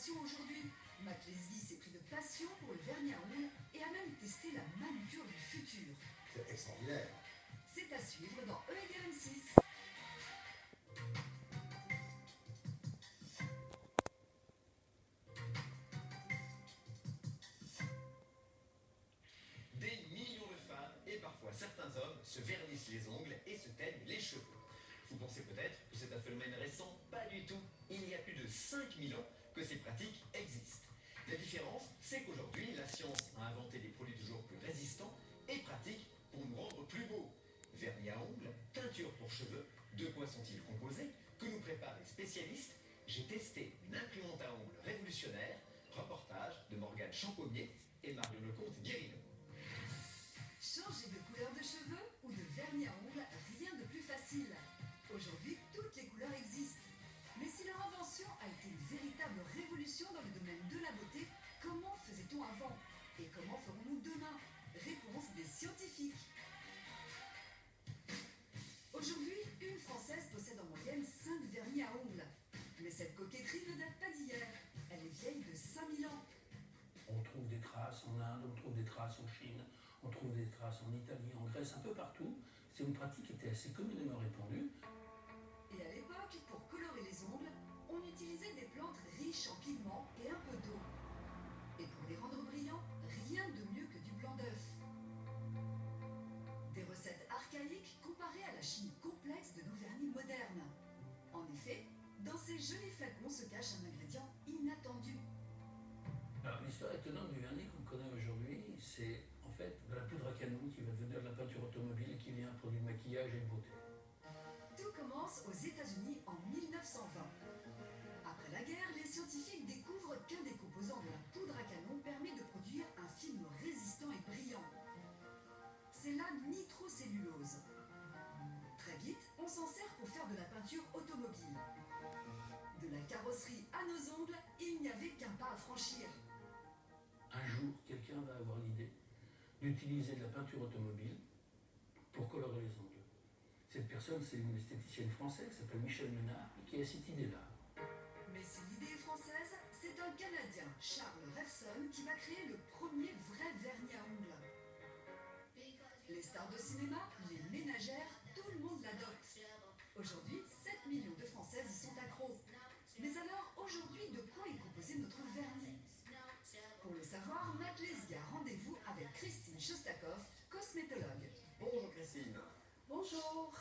innovation aujourd'hui. Mac Lesguy s'est pris de passion pour le vernis à ongles et a même testé la manucure du futur. C'est extraordinaire. C'est à suivre dans E = M6. Des millions de femmes et parfois certains hommes se vernissent les ongles et se teignent les cheveux. Vous pensez peut-être que c'est un phénomène récent? Pas du tout. Il y a plus de 5000 ans que ces pratiques existent. La différence, c'est qu'aujourd'hui, la science a inventé des produits toujours plus résistants et pratiques pour nous rendre plus beaux. Vernis à ongles, teinture pour cheveux, de quoi sont-ils composés? Que nous préparent les spécialistes? J'ai testé une imprimante à ongles révolutionnaire. Reportage de Morgane Champommier et Marion Lecomte-Guérino. Changer de couleur de cheveux ou de vernis à ongles, rien de plus facile. Aujourd'hui, toutes les couleurs existent. Mais si leur invention a été une véritable révolution dans le domaine de la beauté, comment faisait-on avant? Et comment ferons-nous demain? Réponse des scientifiques. Aujourd'hui, une Française possède en moyenne 5 vernis à ongles. Mais cette coquetterie ne date pas d'hier. Elle est vieille de 5000 ans. On trouve des traces en Inde, on trouve des traces en Chine, on trouve des traces en Italie, en Grèce, un peu partout. C'est une pratique qui était assez communément répandue. Et à l'époque, pour colorer les ongles, on utilisait des plantes riches en pigments et un peu d'eau. Et pour les rendre brillants, rien de mieux que du blanc d'œuf. Des recettes archaïques comparées à la chimie complexe de nos vernis modernes. En effet, dans ces jolis flacons se cache un ingrédient inattendu. Alors, l'histoire étonnante du vernis qu'on connaît aujourd'hui, c'est en fait de la poudre à canon qui va devenir de la peinture automobile et qui devient un produit de maquillage et de beauté. Tout commence aux États-Unis en 1920. Après la guerre, les scientifiques découvrent qu'un des composants de la poudre à canon permet de produire un film résistant et brillant. C'est la nitrocellulose. Très vite, on s'en sert pour faire de la peinture automobile. De la carrosserie à nos ongles, il n'y avait qu'un pas à franchir. Un jour, quelqu'un va avoir l'idée d'utiliser de la peinture automobile pour colorer les ongles. Cette personne, c'est une esthéticienne française qui s'appelle Michel Menard, qui a cette idée-là. Mais si l'idée est française, c'est un Canadien, Charles Revson, qui va créer le premier vrai vernis à ongles. Les stars de cinéma, les ménagères, tout le monde l'adopte. Aujourd'hui, 7 millions de Françaises y sont accros. Mais alors, aujourd'hui, de quoi est composé notre vernis? Pour le savoir, Mac Lesguy a rendez-vous avec Christine Shostakov, cosmétologue. Bonjour Christine. Bonjour.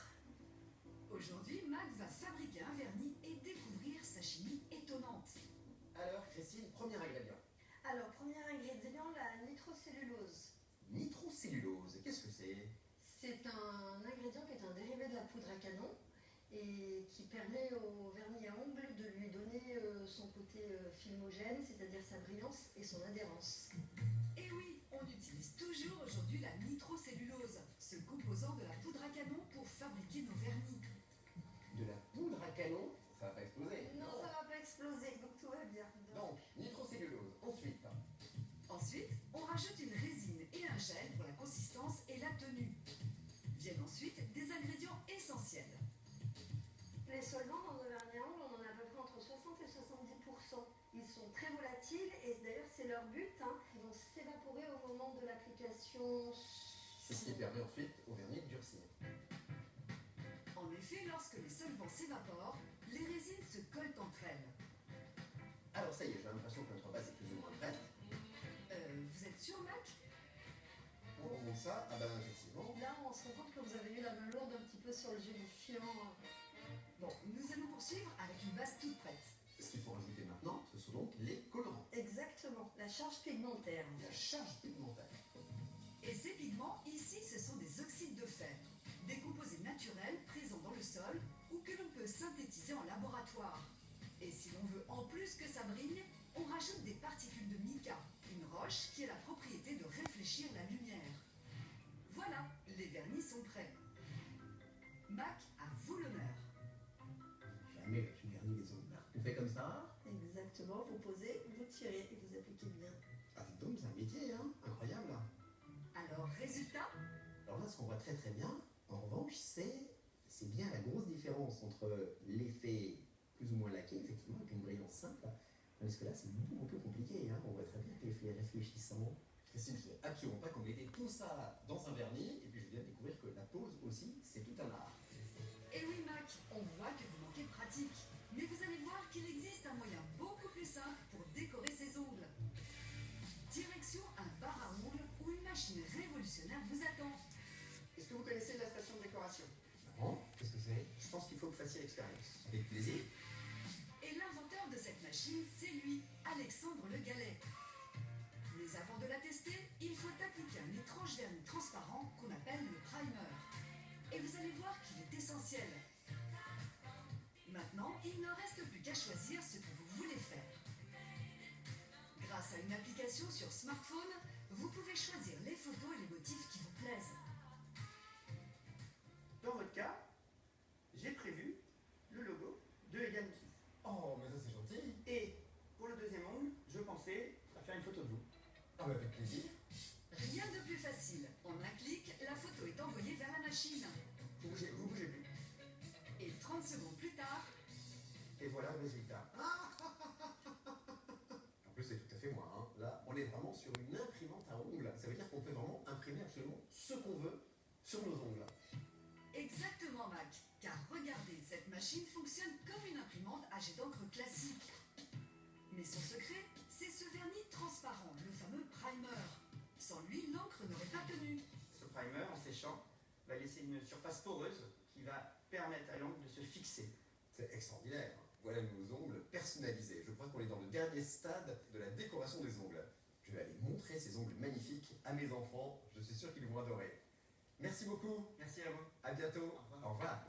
Aujourd'hui, Mac va fabriquer un vernis et découvrir sa chimie étonnante. Alors Christine, premier ingrédient. Alors, premier ingrédient, la nitrocellulose. Nitrocellulose, qu'est-ce que c'est? C'est un ingrédient qui est un dérivé de la poudre à canon et qui permet au vernis à ongles de lui donner son côté filmogène, c'est-à-dire sa brillance et son adhérence. Et oui, on utilise toujours aujourd'hui la nitrocellulose, ce composant de la poudre à canon pour fabriquer nos vernis. De la poudre à canon? Ça va pas exploser. Non, ça va pas exploser, donc tout va bien. Donc, nitrocellulose. Ensuite, on rajoute une résine et un gel pour la consistance et la tenue. Viennent ensuite des ingrédients essentiels. Les solvants dans le vernis à ongles, on en a à peu près entre 60 et 70%. Ils sont très volatiles et d'ailleurs c'est leur but. Ils vont s'évaporer au moment de l'application. C'est ce qui permet ensuite au vernis de durcir. En effet, lorsque les solvants s'évaporent, les résines se collent entre elles. Alors ça y est, j'ai l'impression que notre base est plus ou moins prête. Vous êtes sûr, Mac? On remonte ça, ah ben effectivement. Là, on se rend compte que vous avez eu la main lourde un petit peu sur le gélifiant. Bon, nous allons poursuivre avec une base toute prête. Ce qu'il faut rajouter maintenant, ce sont donc les colorants. Exactement, la charge pigmentaire. La charge pigmentaire. Et ces pigments, ici, ce sont des oxydes de fer, des composés naturels présents dans le sol ou que l'on peut synthétiser en laboratoire. Et si l'on veut en plus que ça brille, on rajoute des particules de mica, une roche qui a la propriété de réfléchir la lumière. Voilà, les vernis sont prêts. Mac, à vous l'honneur. Jamais je vernis les ongles. On fait comme ça? Exactement, vous posez, vous tirez et vous appliquez bien. Ah dis donc, c'est un métier, hein? Incroyable. Alors, résultat? Alors là, ce qu'on voit très très bien, en revanche, c'est bien la grosse différence entre l'effet plus ou moins laqué, effectivement, avec une brillance simple, Parce que là, c'est beaucoup plus compliqué, hein. On voit très bien que les filles réfléchissant. Christine, je ne savais absolument pas qu'on mettait tout ça dans un vernis, et puis je viens de découvrir que la pose aussi, c'est tout un art. Et oui, Mac, on voit que vous manquez de pratique. Mais vous allez voir qu'il existe un moyen beaucoup plus simple pour décorer ses ongles. Direction un bar à ongles où une machine révolutionnaire vous attend. Est-ce que vous connaissez la station de décoration? Non, qu'est-ce que c'est? Je pense qu'il faut que vous fassiez l'expérience. Avec plaisir. Et l'inventeur de cette machine, c'est lui, Alexandre Le Gallet. Mais avant de la tester, il faut appliquer un étrange vernis transparent qu'on appelle le primer. Et vous allez voir qu'il est essentiel. Maintenant, il ne reste plus qu'à choisir ce que vous voulez faire. Grâce à une application sur smartphone, vous pouvez choisir les photos et les motifs qui vous plaisent. Dans votre cas, j'ai prévu le logo de Egan Kiss. Oh, mais ça c'est gentil. Et pour le deuxième ongle, je pensais à faire une photo de vous. Ah, bah avec plaisir. Rien de plus facile. En un clic, la photo est envoyée vers la machine. Vous bougez plus. Et 30 secondes plus tard, Et voilà le résultat. En plus, c'est tout à fait moi. Hein. Là, on est vraiment sur une imprimante à ongles. Ça veut dire qu'on peut vraiment imprimer absolument ce qu'on veut sur nos ongles. exactement Mac. Car regardez, cette machine fonctionne comme une imprimante à jet d'encre classique. Mais son secret, c'est ce vernis transparent, le fameux primer. Sans lui, l'encre n'aurait pas tenu. Ce primer, en séchant, va laisser une surface poreuse qui va permettre à l'ongle de se fixer. C'est extraordinaire. Voilà nos ongles personnalisés. Je crois qu'on est dans le dernier stade de la décoration des ongles. Je vais aller montrer ces ongles magnifiques à mes enfants. Je suis sûr qu'ils vont adorer. Merci beaucoup. Merci à vous. À bientôt. Au revoir. Au revoir.